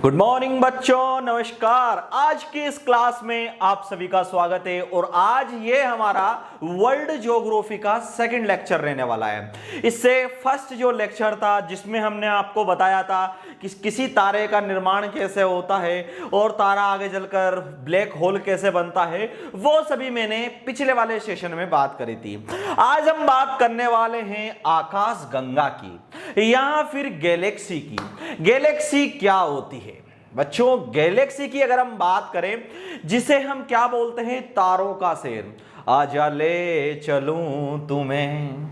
Good morning बच्चों, नमस्कार। आज की इस क्लास में आप सभी का स्वागत है और आज ये हमारा वर्ल्ड ज्योग्राफी का सेकंड लेक्चर रहने वाला है। इससे फर्स्ट जो लेक्चर था जिसमें हमने आपको बताया था कि किसी तारे का निर्माण कैसे होता है और तारा आगे चलकर ब्लैक होल कैसे बनता है, वो सभी मैंने पिछले वाले सेशन में बात करी थी। आज हम बात करने वाले हैं आकाश गंगा की या फिर गैलेक्सी की। गैलेक्सी क्या होती है बच्चों? गैलेक्सी की अगर हम बात करें, जिसे हम क्या बोलते हैं, तारों का शहर। आजा ले चलूं तुम्हें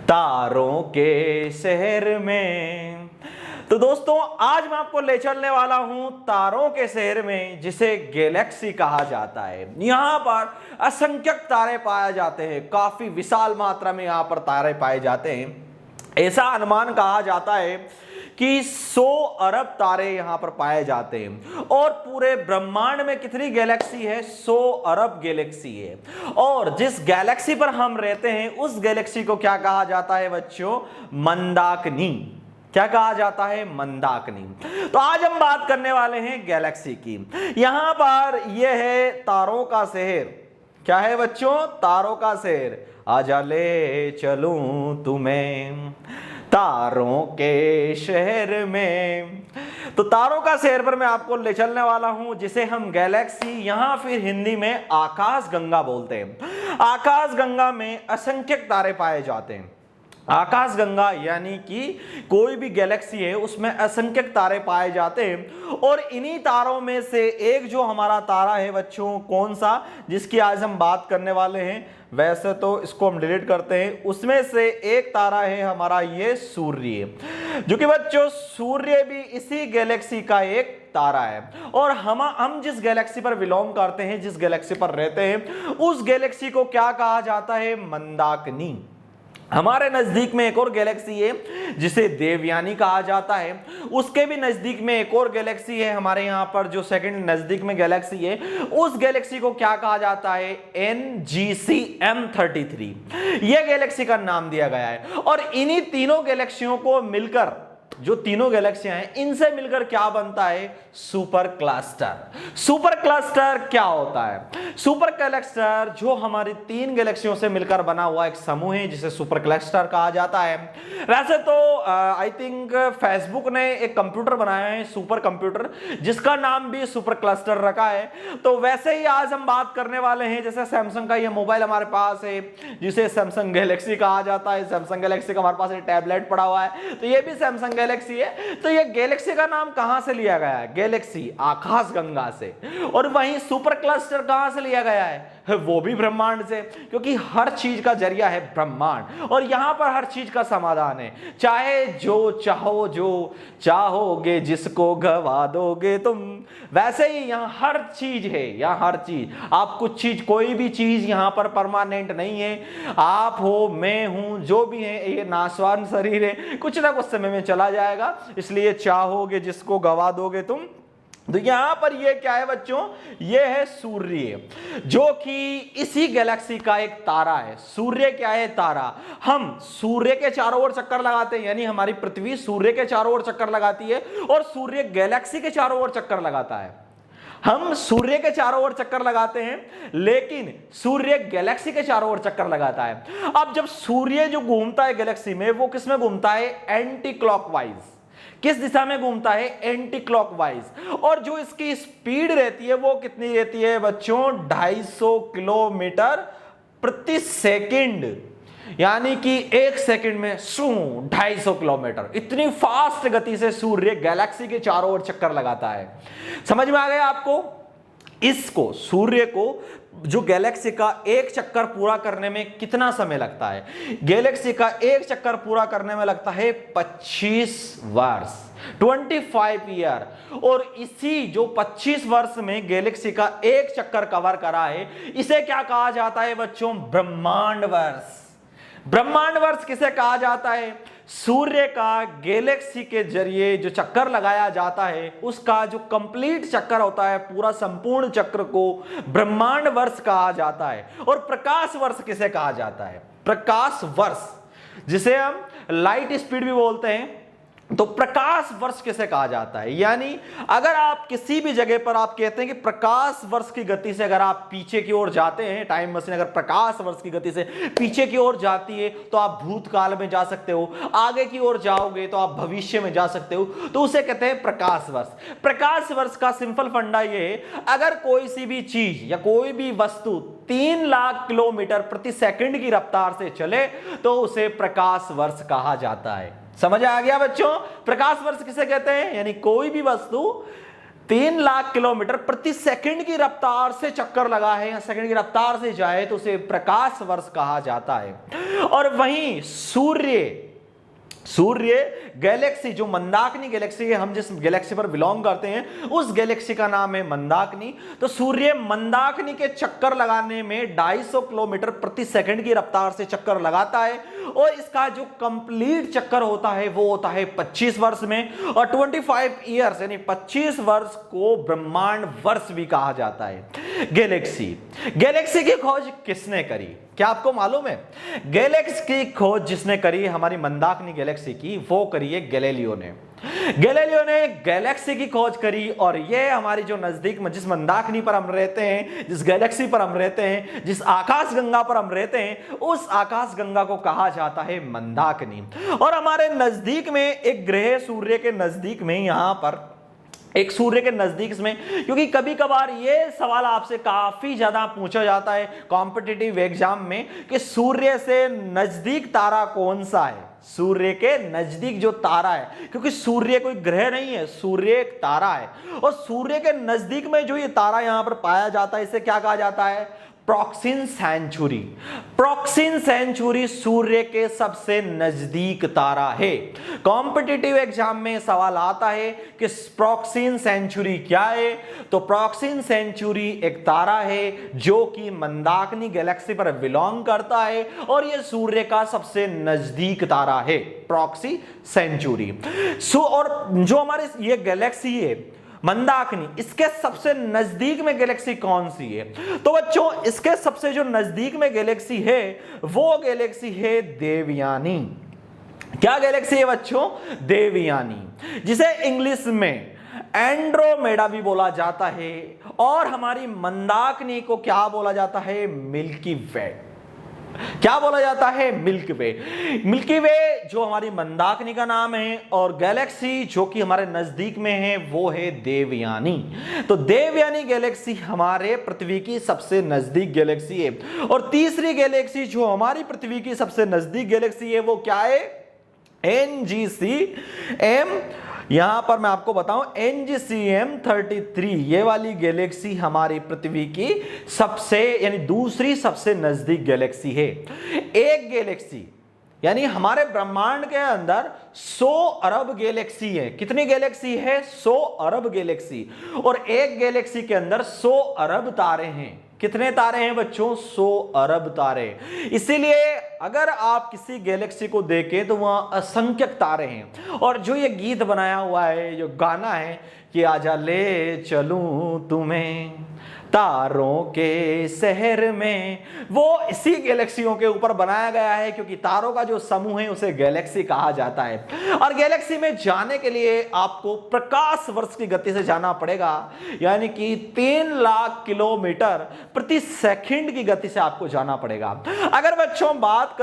तारों के शहर में। तो दोस्तों, आज मैं आपको ले चलने वाला हूं तारों के शहर में, जिसे गैलेक्सी कहा जाता है। यहां पर असंख्यक तारे पाए जाते हैं, काफी विशाल मात्रा में यहां पर तारे पाए जाते हैं। ऐसा अनुमान कहा जाता है कि 100 अरब तारे यहां पर पाए जाते हैं। और पूरे ब्रह्मांड में कितनी गैलेक्सी है? 100 अरब गैलेक्सी है। और जिस गैलेक्सी पर हम रहते हैं उस गैलेक्सी को क्या कहा जाता है बच्चों? मंदाकिनी। क्या कहा जाता है? मंदाकिनी। तो आज हम बात करने वाले हैं गैलेक्सी की। यहां पर यह है तारों का शहर। क्या है बच्चों? तारों का शहर। आजा ले चलूं तुम्हें तारों के शहर में। तो तारों का शहर पर मैं आपको ले चलने वाला हूं, जिसे हम गैलेक्सी यहां फिर हिंदी में आकाश गंगा बोलते हैं। आकाश गंगा में असंख्यक तारे पाए जाते हैं। आकाश गंगा यानी कि कोई भी गैलेक्सी है उसमें असंख्यक तारे पाए जाते हैं। और इन्हीं तारों में से एक जो हमारा तारा है बच्चों, कौन सा, जिसकी आज हम बात करने वाले हैं, वैसे तो इसको हम डिलीट करते हैं। उसमें से एक तारा है हमारा ये सूर्य, जो कि बच्चों सूर्य भी इसी गैलेक्सी का एक तारा है। और हम जिस गैलेक्सी पर बिलोंग करते हैं, जिस गैलेक्सी पर रहते हैं, उस गैलेक्सी को क्या कहा जाता है? मंदाकिनी। हमारे नजदीक में एक और गैलेक्सी है जिसे देवयानी कहा जाता है। उसके भी नजदीक में एक और गैलेक्सी है, हमारे यहां पर जो सेकंड नजदीक में गैलेक्सी है, उस गैलेक्सी को क्या कहा जाता है? NGC M33। यह गैलेक्सी का नाम दिया गया है। और इन्हीं तीनों गैलेक्सियों को मिलकर, जो तीनों गैलेक्सियां हैं, इनसे मिलकर क्या बनता है? Super cluster. सुपर क्लस्टर क्या होता है? सुपर क्लस्टर जो हमारी तीन गैलेक्सियों से मिलकर बना हुआ एक समूह है, जिसे सुपर क्लस्टर कहा जाता है। वैसे तो आई थिंक फेसबुक ने एक कंप्यूटर बनाया है, सुपर कंप्यूटर, जिसका नाम भी सुपर क्लस्टर रखा है। तो वैसे ही आज हम बात करने वाले हैं, जैसे सैमसंग का ये मोबाइल हमारे पास है, जिसे सैमसंग गैलेक्सी कहा जाता है। सैमसंग गैलेक्सी का हमारे पास एक टैबलेट पड़ा हुआ है, तो ये भी सैमसंग गैलेक्सी है। तो ये गैलेक्सी का नाम कहां से लिया गया है? गैलेक्सी आकाश गंगा से। और वहीं सुपर क्लस्टर कहां से लिया गया है? वो भी ब्रह्मांड से, क्योंकि हर चीज का जरिया है ब्रह्मांड। और यहां पर हर चीज का समाधान है। चाहे जो चाहो, जो चाहोगे जिसको गवा दोगे तुम। वैसे ही यहां हर चीज है, यहां हर चीज। आप कुछ चीज, कोई भी चीज यहां पर परमानेंट नहीं है। आप हो, मैं हूं, जो भी है, ये नाशवान शरीर है, कुछ ना कुछ समय में चला जाएगा। इसलिए चाहोगे जिसको गवा दोगे तुम। तो यहां पर ये क्या है बच्चों? ये है सूर्य, जो कि इसी गैलेक्सी का एक तारा है। सूर्य क्या है? तारा। हम सूर्य के चारों ओर चक्कर लगाते हैं, यानी हमारी पृथ्वी सूर्य के चारों ओर चक्कर लगाती है, और सूर्य गैलेक्सी के चारों ओर चक्कर लगाता है। हम सूर्य के चारों ओर चक्कर लगाते हैं, लेकिन सूर्य गैलेक्सी के चारों ओर चक्कर लगाता है। अब जब सूर्य जो घूमता है गैलेक्सी में, वो किस में घूमता है? Anti clockwise. किस दिशा में घूमता है? Anti clockwise. और जो इसकी स्पीड रहती है वो कितनी रहती है बच्चों? 250 किलोमीटर प्रति सेकंड। यानी कि एक सेकंड में 250 किलोमीटर, इतनी फास्ट गति से सूर्य गैलेक्सी के चारों ओर चक्कर लगाता है। समझ में आ गया आपको? इसको, सूर्य को, जो गैलेक्सी का एक चक्कर पूरा करने में कितना समय लगता है? गैलेक्सी का एक चक्कर पूरा करने में लगता है 25 वर्ष, 25 ईयर। और इसी जो 25 वर्ष में गैलेक्सी का एक चक्कर कवर करा है, इसे क्या कहा जाता है बच्चों? ब्रह्मांड वर्ष। ब्रह्मांड वर्ष किसे कहा जाता है? सूर्य का गैलेक्सी के जरिए जो चक्कर लगाया जाता है, उसका जो कंप्लीट चक्कर होता है, पूरा संपूर्ण चक्र को ब्रह्मांड वर्ष कहा जाता है। और प्रकाश वर्ष किसे कहा जाता है? प्रकाश वर्ष, जिसे हम लाइट स्पीड भी बोलते हैं, तो प्रकाश वर्ष किसे कहा जाता है? यानी अगर आप किसी भी जगह पर आप कहते हैं कि प्रकाश वर्ष की गति से अगर आप पीछे की ओर जाते हैं, टाइम मशीन अगर प्रकाश वर्ष की गति से पीछे की ओर जाती है तो आप भूतकाल में जा सकते हो, आगे की ओर जाओगे तो आप भविष्य में जा सकते हो, तो उसे कहते हैं प्रकाश वर्ष। प्रकाश वर्ष का सिंपल फंडा ये है, अगर कोई सी भी चीज या कोई भी वस्तु 3 लाख किलोमीटर प्रति सेकंड की रफ्तार से चले तो उसे प्रकाश वर्ष कहा जाता है। समझ आ गया बच्चों? प्रकाश वर्ष किसे कहते हैं? यानी कोई भी वस्तु 3 लाख किलोमीटर प्रति सेकंड की रफ्तार से चक्कर लगा है या सेकंड की रफ्तार से जाए तो उसे प्रकाश वर्ष कहा जाता है। और वहीं सूर्य गैलेक्सी, जो मंदाकिनी गैलेक्सी है, हम जिस गैलेक्सी पर बिलोंग करते हैं उस गैलेक्सी का नाम है मंदाकिनी। तो सूर्य मंदाकिनी के चक्कर लगाने में 250 किलोमीटर प्रति सेकंड की रफ्तार से चक्कर लगाता है और इसका जो कंप्लीट चक्कर होता है वो होता है 25 वर्ष में। और 25 ईयर्स यानी 25 वर्ष को ब्रह्मांड वर्ष भी कहा जाता है। गैलेक्सी की खोज किसने करी? क्या आपको मालूम है? गैलेक्सी की खोज जिसने करी हमारी मंदाकिनी गैलेक्सी की, वो करी है गैलीलियो ने। गैलीलियो ने गैलेक्सी की खोज करी और ये हमारी जो नजदीक में जिस मंदाकिनी पर हम रहते हैं, जिस गैलेक्सी पर हम रहते हैं, जिस आकाश गंगा पर हम रहते हैं, उस आकाश गंगा को कहा जाता है मंदाकिनी। और हमारे नजदीक में एक ग्रह सूर्य के नजदीक में, यहां पर एक सूर्य के नजदीक में, क्योंकि कभी कभार ये सवाल आपसे काफी ज्यादा पूछा जाता है कॉम्पिटिटिव एग्जाम में कि सूर्य से नजदीक तारा कौन सा है? सूर्य के नजदीक जो तारा है, क्योंकि सूर्य कोई ग्रह नहीं है, सूर्य एक तारा है और सूर्य के नजदीक में जो ये तारा यहां पर पाया जाता है इसे क्या कहा जाता है? प्रॉक्सिन सेंचुरी। प्रॉक्सिन सेंचुरी सूर्य के सबसे नजदीक तारा है। कॉम्पिटिटिव एग्जाम में सवाल आता है कि प्रॉक्सिन सेंचुरी क्या है? तो प्रॉक्सिन सेंचुरी एक तारा है जो कि मंदाकिनी गैलेक्सी पर बिलोंग करता है और यह सूर्य का सबसे नजदीक तारा है, प्रॉक्सी सेंचुरी। और जो हमारे ये गैलेक्सी है मंदाकिनी, इसके सबसे नजदीक में गैलेक्सी कौन सी है? तो बच्चों इसके सबसे जो नजदीक में गैलेक्सी है वो गैलेक्सी है देवयानी। क्या गैलेक्सी है बच्चों? देवयानी, जिसे इंग्लिश में एंड्रोमेडा भी बोला जाता है और हमारी मंदाकिनी को क्या बोला जाता है? मिल्की वे। क्या बोला जाता है? मिल्की वे। मिल्की वे जो हमारी मंदाकिनी का नाम है और गैलेक्सी जो कि हमारे नजदीक में है वो है देवयानी। तो देवयानी गैलेक्सी हमारे पृथ्वी की सबसे नजदीक गैलेक्सी है। और तीसरी गैलेक्सी जो हमारी पृथ्वी की सबसे नजदीक गैलेक्सी है वो क्या है? NGCM। यहां पर मैं आपको बताऊं NGCM 33, ये वाली गैलेक्सी हमारी पृथ्वी की सबसे यानी दूसरी सबसे नजदीक गैलेक्सी है। एक गैलेक्सी यानी हमारे ब्रह्मांड के अंदर 100 अरब गैलेक्सी है। कितनी गैलेक्सी है? 100 अरब गैलेक्सी। और एक गैलेक्सी के अंदर 100 अरब तारे हैं। कितने तारे हैं बच्चों? 100 अरब तारे। इसीलिए अगर आप किसी गैलेक्सी को देखें तो वहां असंख्यक तारे हैं। और जो ये गीत बनाया हुआ है, जो गाना है कि आजा ले चलूं तुम्हें तारों के शहर में, वो इसी गैलेक्सियों के ऊपर बनाया गया है क्योंकि तारों का जो समूह है उसे गैलेक्सी कहा जाता है। और गैलेक्सी में जाने के लिए आपको प्रकाश वर्ष की गति से जाना पड़ेगा, यानी कि 3 लाख किलोमीटर प्रति सेकंड की गति से आपको जाना पड़ेगा। अगर बच्चों हम बात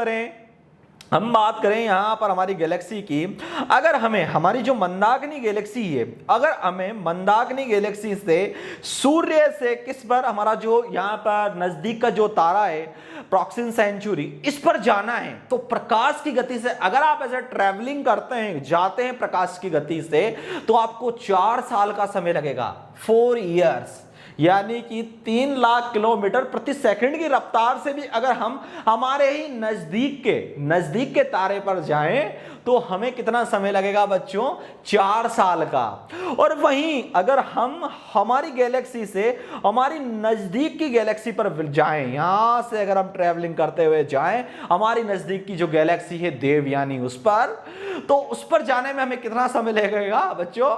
करें यहां पर हमारी गैलेक्सी की, अगर हमें हमारी जो मंदाकिनी गैलेक्सी है, अगर हमें मंदाकिनी गैलेक्सी से सूर्य से किस पर हमारा जो यहां पर नजदीक का जो तारा है प्रॉक्सिन सेंचुरी, इस पर जाना है तो प्रकाश की गति से अगर आप ऐसे ट्रैवलिंग करते हैं, जाते हैं प्रकाश की गति से, तो आपको 4 साल का समय लगेगा, 4 ईयर्स। यानी कि 3 लाख किलोमीटर प्रति सेकंड की रफ्तार से भी अगर हम हमारे ही नजदीक के तारे पर जाएं तो हमें कितना समय लगेगा बच्चों? 4 साल का। और वहीं अगर हम हमारी गैलेक्सी से हमारी नजदीक की गैलेक्सी पर जाएं, यहां से अगर हम ट्रैवलिंग करते हुए जाएं हमारी नजदीक की जो गैलेक्सी है देवयानी, उस पर, तो उस पर जाने में हमें कितना समय लगेगा बच्चों?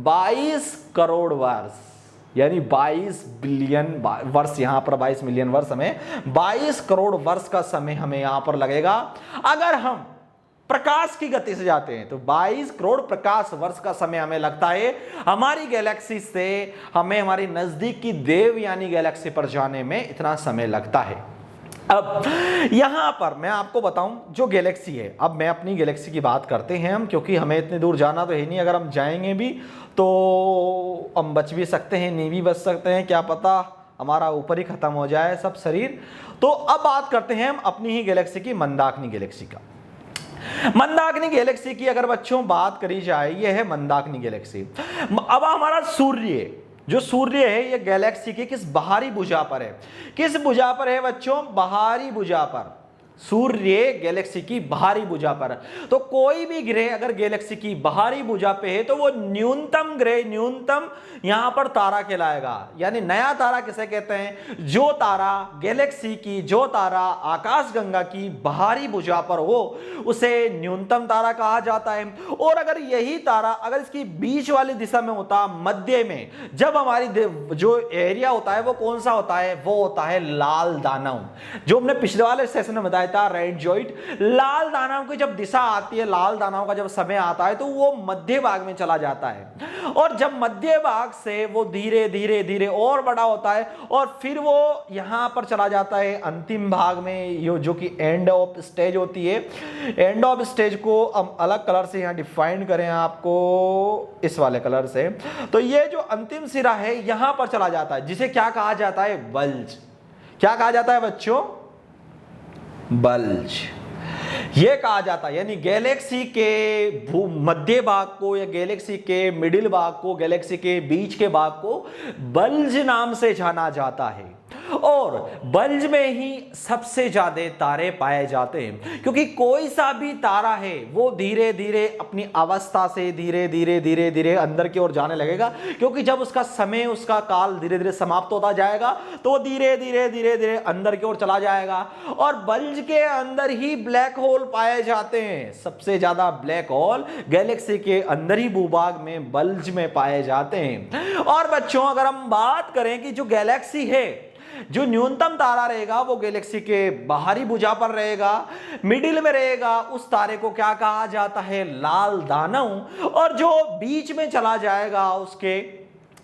22 करोड़ वर्ष, यानी 22 बिलियन वर्ष। यहां पर 22 मिलियन वर्ष, हमें 22 करोड़ वर्ष का समय हमें यहां पर लगेगा अगर हम प्रकाश की गति से जाते हैं। तो 22 करोड़ प्रकाश वर्ष का समय हमें लगता है हमारी गैलेक्सी से हमें हमारी नजदीक की देवयानी गैलेक्सी पर जाने में इतना समय लगता है। अब यहां पर मैं आपको बताऊं जो गैलेक्सी है, अब मैं अपनी गैलेक्सी की बात करते हैं हम, क्योंकि हमें इतने दूर जाना तो है नहीं, अगर हम जाएंगे भी तो हम बच भी सकते हैं, नहीं भी बच सकते हैं, क्या पता हमारा ऊपर ही खत्म हो जाए सब शरीर। तो अब बात करते हैं हम अपनी ही गैलेक्सी की, मंदाकिनी गैलेक्सी का। मंदाकिनी गैलेक्सी की अगर बच्चों बात करी जाए, ये है मंदाकिनी गैलेक्सी। अब हमारा सूर्य, जो सूर्य है ये गैलेक्सी की किस बाहरी भुजा पर है? किस भुजा पर है बच्चों? बाहरी भुजा पर। सूर्य गैलेक्सी की बाहरी भुजा पर। तो कोई भी ग्रह अगर गैलेक्सी की बाहरी भुजा पे है तो वो न्यूनतम ग्रह, न्यूनतम यहां पर तारा कहलाएगा। यानी नया तारा किसे कहते हैं? जो तारा गैलेक्सी की, जो तारा आकाशगंगा की बाहरी भुजा पर हो उसे न्यूनतम तारा कहा जाता है। और अगर यही तारा अगर इसकी बीच वाली दिशा में होता, मध्य में, जब हमारी जो एरिया होता है वो कौन सा होता है? वो होता है लाल दानव, जो हमने पिछले वाले सेशन में बताया था, रेड जॉइंट। लाल दानव की जब दिशा आती है, लाल दानव का जब समय आता है तो वो मध्य भाग में चला जाता है, और जब मध्य भाग से वो धीरे धीरे धीरे और बड़ा होता है और फिर वो यहां पर चला जाता है अंतिम भाग में, जो कि एंड ऑफ स्टेज होती है। एंड ऑफ स्टेज को हम अलग कलर से यहां डिफाइन करें आपको इस वाले कलर से, तो ये जो अंतिम सिरा है यहां पर चला जाता है, जिसे क्या कहा जाता है? बल्ज। क्या कहा जाता है बच्चों? बल्ज ये कहा जाता है। यानी गैलेक्सी के मध्य भाग को या गैलेक्सी के मिडिल भाग को, गैलेक्सी के बीच के भाग को बल्ज नाम से जाना जाता है। और बल्ज में ही सबसे ज्यादा तारे पाए जाते हैं, क्योंकि कोई सा भी तारा है वो धीरे धीरे अपनी अवस्था से धीरे धीरे धीरे धीरे अंदर की ओर जाने लगेगा, क्योंकि जब उसका समय, उसका काल धीरे धीरे समाप्त होता जाएगा तो वो धीरे धीरे धीरे धीरे अंदर की ओर चला जाएगा। और बल्ज के अंदर ही ब्लैक होल पाए जाते हैं। सबसे ज्यादा ब्लैक होल गैलेक्सी के अंदर ही भूभाग में, बल्ज में पाए जाते हैं। और बच्चों अगर हम बात करें कि जो गैलेक्सी है, जो न्यूनतम तारा रहेगा वो गैलेक्सी के बाहरी भुजा पर रहेगा, मिडिल में रहेगा, उस तारे को क्या कहा जाता है? लाल दानव। और जो बीच में चला जाएगा उसके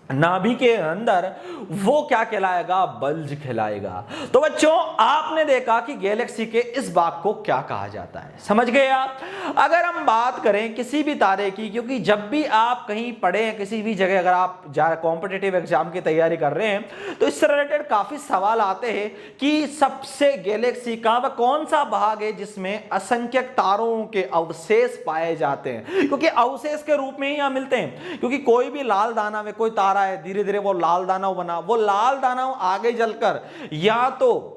नाभि के अंदर, वो क्या कहलाएगा? बल्ज कहलाएगा। तो बच्चों आपने देखा कि गैलेक्सी के इस भाग को क्या कहा जाता है, समझ गए आप? अगर हम बात करें किसी भी तारे की, क्योंकि जब भी आप कहीं पढ़े हैं किसी भी जगह, अगर आप कॉम्पिटिटिव एग्जाम की तैयारी कर रहे हैं तो इससे रिलेटेड काफी सवाल आते हैं कि सबसे गैलेक्सी का वह कौन सा भाग है जिसमें असंख्यक तारों के अवशेष पाए जाते हैं, क्योंकि अवशेष के रूप में ही यहां मिलते हैं। क्योंकि कोई भी लाल दाना में कोई तारा है, धीरे धीरे वो लाल दानव बना, वो लाल दानव आगे चलकर या तो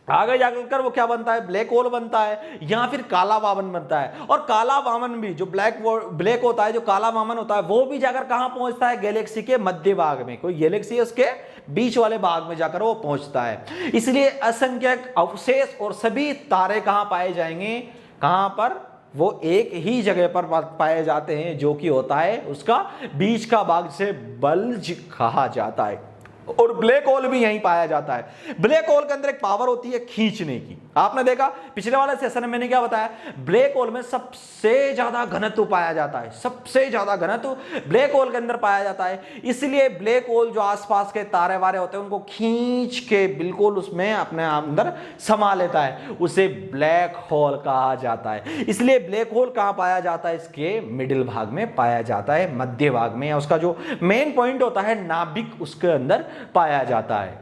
आगे जाकर वो क्या बनता है? ब्लैक होल बनता है, या फिर काला वामन बनता है। और काला वामन भी, जो ब्लैक होता है, जो काला वामन होता है, वो भी जाकर कहां पहुंचता है? गैलेक्सी के मध्य भाग में। कोई गैलेक्सी है उसके बीच वाले भाग में जाकर वो पहुंचता है। इसलिए असंख्यक अवशेष और सभी तारे कहां पाए जाएंगे? कहां पर? वो एक ही जगह पर पाए जाते हैं, जो कि होता है उसका बीच का भाग, से बल्ज कहा जाता है। और ब्लैक होल भी यहीं पाया जाता है। ब्लैक होल के अंदर एक पावर होती है खींचने की। आपने देखा पिछले वाले सेशन में मैंने क्या बताया? ब्लैक होल में सबसे ज्यादा घनत्व पाया जाता है, सबसे ज्यादा घनत्व ब्लैक होल के अंदर पाया जाता है। इसलिए ब्लैक होल जो आसपास के तारे वारे होते हैं उनको खींच के बिल्कुल उसमें अपने अंदर समा लेता है, उसे ब्लैक होल कहा जाता है। इसलिए ब्लैक होल कहां पाया जाता है? इसके मिडिल भाग में पाया जाता है, मध्य भाग में। उसका जो मेन पॉइंट होता है नाभिक, उसके अंदर पाया जाता है।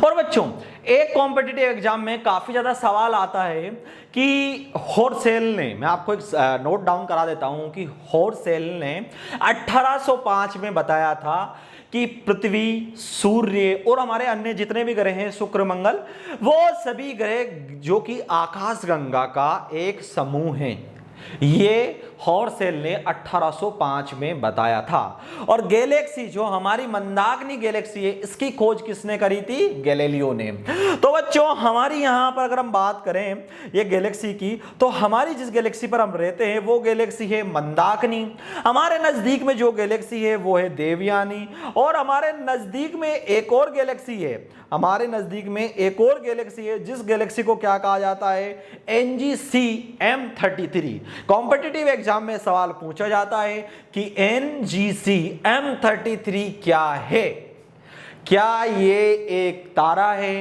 और बच्चों एक कॉम्पिटिटिव एग्जाम में काफी ज्यादा सवाल आता है कि हॉर्सेल ने, मैं आपको एक नोट डाउन करा देता हूं कि हॉर्सेल ने 1805 में बताया था कि पृथ्वी, सूर्य और हमारे अन्य जितने भी ग्रह हैं, शुक्र, मंगल, वो सभी ग्रह जो कि आकाशगंगा का एक समूह है। ये हॉर्सेल ने 1805 में बताया था। और गैलेक्सी जो हमारी मंदाकिनी गैलेक्सी है, इसकी खोज किसने करी थी? गैलीलियो ने। तो बच्चों हमारी यहां पर अगर हम बात करें ये गैलेक्सी की, तो हमारी जिस गैलेक्सी पर हम रहते हैं वो गैलेक्सी है मंदाकिनी। हमारे नजदीक में जो गैलेक्सी है वो है देवयानी। और हमारे नजदीक में एक और गैलेक्सी है, हमारे नजदीक में एक और गैलेक्सी है जिस गैलेक्सी को क्या कहा जाता है? NGC M33। कॉम्पिटिटिव एग्जाम में सवाल पूछा जाता है कि NGC M33 क्या है? क्या ये एक तारा है,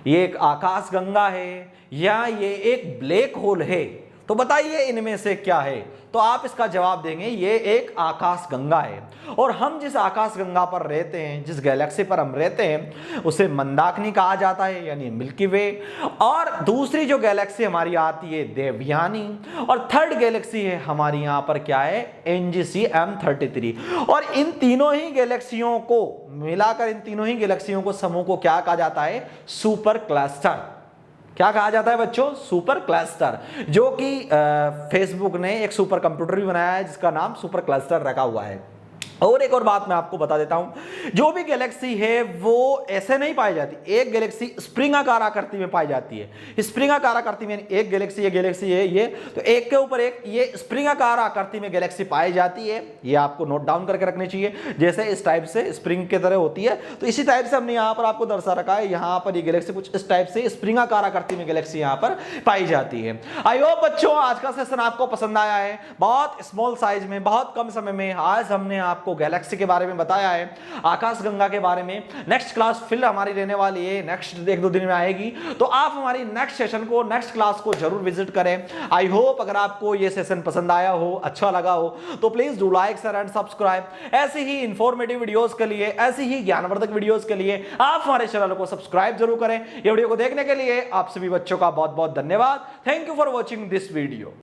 ये एक आकाश गंगा है, या ये एक ब्लैक होल है? तो बताइए इनमें से क्या है? तो आप इसका जवाब देंगे ये एक आकाश गंगा है। और हम जिस आकाश गंगा पर रहते हैं, जिस गैलेक्सी पर हम रहते हैं, उसे मंदाकिनी कहा जाता है, यानी मिल्की वे। और दूसरी जो गैलेक्सी हमारी आती है देवयानी। और थर्ड गैलेक्सी है हमारी यहां पर क्या है? NGC M33। और इन तीनों ही गैलेक्सियों को मिलाकर, इन तीनों ही गैलेक्सियों को समूह को क्या कहा जाता है? Super cluster. क्या कहा जाता है बच्चों? Super cluster. जो कि फेसबुक ने एक सुपर कंप्यूटर भी बनाया है जिसका नाम सुपर क्लस्टर रखा हुआ है। और एक और बात मैं आपको बता देता हूं, जो भी गैलेक्सी है वो ऐसे नहीं पाई जाती। एक गैलेक्सी स्प्रिंगाकार आकृति में पाई जाती है। स्प्रिंगाकार आकृति में एक गैलेक्सी, ये गैलेक्सी है ये, तो एक के ऊपर एक ये स्प्रिंगाकार आकृति में गैलेक्सी पाई जाती है। ये आपको नोट डाउन करके रखनी चाहिए। जैसे इस टाइप से स्प्रिंग की तरह होती है, तो इसी टाइप से हमने यहाँ पर आपको दर्शा रखा है। यहाँ पर ये गैलेक्सी कुछ इस टाइप से स्प्रिंगाकार आकृति में गैलेक्सी यहाँ पर पाई जाती है। आई होप बच्चों आज का सेशन आपको पसंद आया है। बहुत स्मॉल साइज में, बहुत कम समय में आज हमने आपको गैलेक्सी के बारे में बताया है, आकाश गंगा के बारे में। नेक्स्ट क्लास फिर हमारी रहने वाली है, नेक्स्ट एक दो दिन में आएगी। तो आप हमारी नेक्स्ट सेशन को, नेक्स्ट क्लास को जरूर विजिट करें। आई होप अगर आपको ये सेशन पसंद आया हो, अच्छा लगा हो, तो please do like, share and subscribe. ऐसी ही इंफॉर्मेटिव वीडियोस के लिए, ऐसी ही ज्ञानवर्धक वीडियोस के लिए आप हमारे चैनल को सब्सक्राइब जरूर करें। ये वीडियो को देखने के लिए आप सभी बच्चों का बहुत बहुत धन्यवाद। Thank you for watching this video.